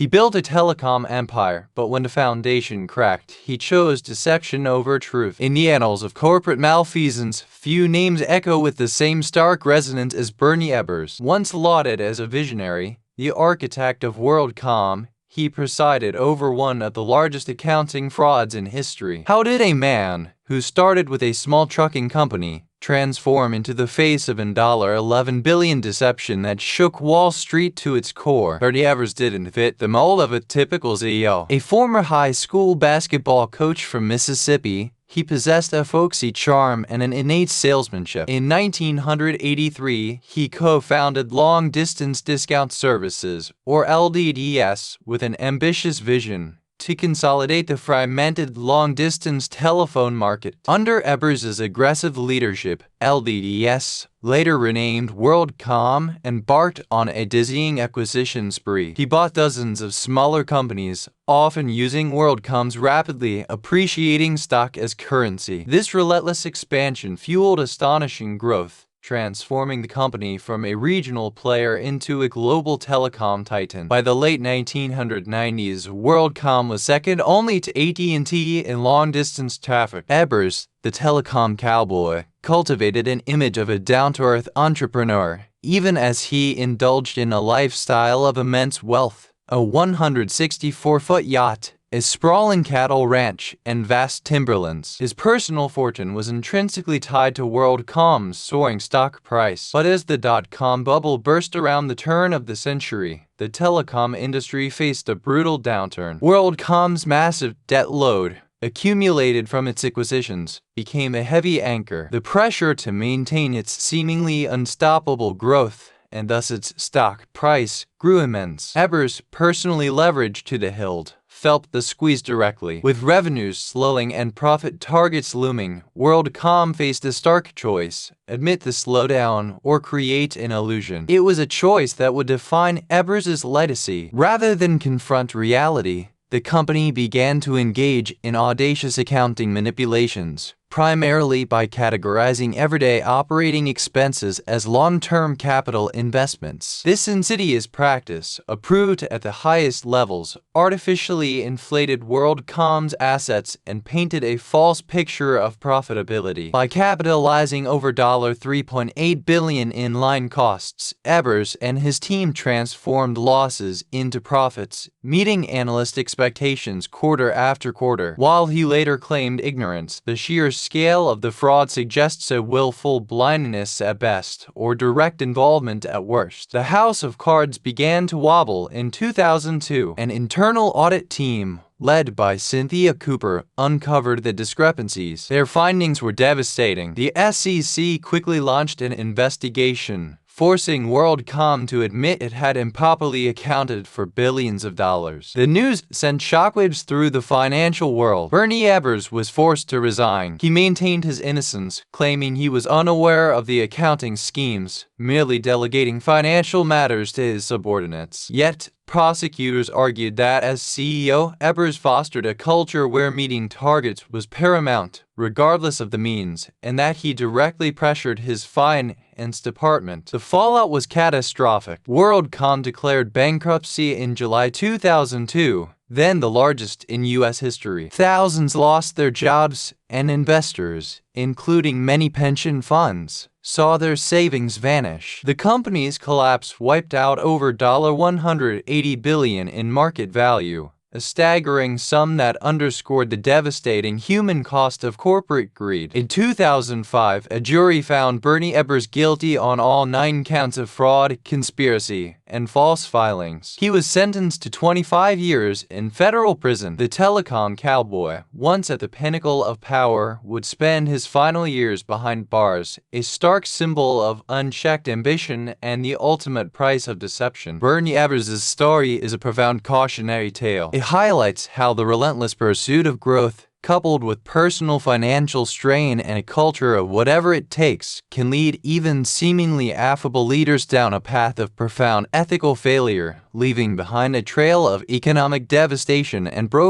He built a telecom empire, but when the foundation cracked, he chose deception over truth. In the annals of corporate malfeasance, few names echo with the same stark resonance as Bernie Ebbers. Once lauded as a visionary, the architect of WorldCom, he presided over one of the largest accounting frauds in history. How did a man who started with a small trucking company transform into the face of an $11 billion deception that shook Wall Street to its core? Bernie Ebbers didn't fit the mold of a typical CEO. A former high school basketball coach from Mississippi, he possessed a folksy charm and an innate salesmanship. In 1983, he co-founded Long Distance Discount Services, or LDDS, with an ambitious vision to consolidate the fragmented long-distance telephone market. Under Ebbers' aggressive leadership, LDDS, later renamed WorldCom, embarked on a dizzying acquisition spree. He bought dozens of smaller companies, often using WorldCom's rapidly appreciating stock as currency. This relentless expansion fueled astonishing growth, transforming the company from a regional player into a global telecom titan. By the late 1990s, WorldCom was second only to AT&T in long-distance traffic. Ebbers, the telecom cowboy, cultivated an image of a down-to-earth entrepreneur, even as he indulged in a lifestyle of immense wealth. A 164-foot yacht, a sprawling cattle ranch, and vast timberlands. His personal fortune was intrinsically tied to WorldCom's soaring stock price. But as the dot-com bubble burst around the turn of the century, the telecom industry faced a brutal downturn. WorldCom's massive debt load, accumulated from its acquisitions, became a heavy anchor. The pressure to maintain its seemingly unstoppable growth, and thus its stock price, grew immense. Ebbers, personally leveraged to the hilt, felt the squeeze directly. With revenues slowing and profit targets looming, WorldCom faced a stark choice: admit the slowdown or create an illusion. It was a choice that would define Ebbers' legacy. Rather than confront reality, the company began to engage in audacious accounting manipulations, primarily by categorizing everyday operating expenses as long-term capital investments. This insidious practice, approved at the highest levels, artificially inflated WorldCom's assets and painted a false picture of profitability. By capitalizing over $3.8 billion in line costs, Ebbers and his team transformed losses into profits, meeting analyst expectations quarter after quarter. While he later claimed ignorance, the sheer scale of the fraud suggests a willful blindness at best, or direct involvement at worst. The house of cards began to wobble in 2002. An internal audit team, led by Cynthia Cooper, uncovered the discrepancies. Their findings were devastating. The SEC quickly launched an investigation, forcing WorldCom to admit it had improperly accounted for billions of dollars. The news sent shockwaves through the financial world. Bernie Ebbers was forced to resign. He maintained his innocence, claiming he was unaware of the accounting schemes, merely delegating financial matters to his subordinates. Yet, prosecutors argued that as CEO, Ebbers fostered a culture where meeting targets was paramount, regardless of the means, and that he directly pressured his finance department. The fallout was catastrophic. WorldCom declared bankruptcy in July 2002, then the largest in U.S. history. Thousands lost their jobs, and investors, including many pension funds, saw their savings vanish. The company's collapse wiped out over $180 billion in market value, a staggering sum that underscored the devastating human cost of corporate greed. In 2005, a jury found Bernie Ebbers guilty on all 9 counts of fraud, conspiracy, and false filings. He was sentenced to 25 years in federal prison. The telecom cowboy, once at the pinnacle of power, would spend his final years behind bars, a stark symbol of unchecked ambition and the ultimate price of deception. Bernie Ebbers' story is a profound cautionary tale. It highlights how the relentless pursuit of growth, coupled with personal financial strain and a culture of whatever it takes, can lead even seemingly affable leaders down a path of profound ethical failure, leaving behind a trail of economic devastation and broken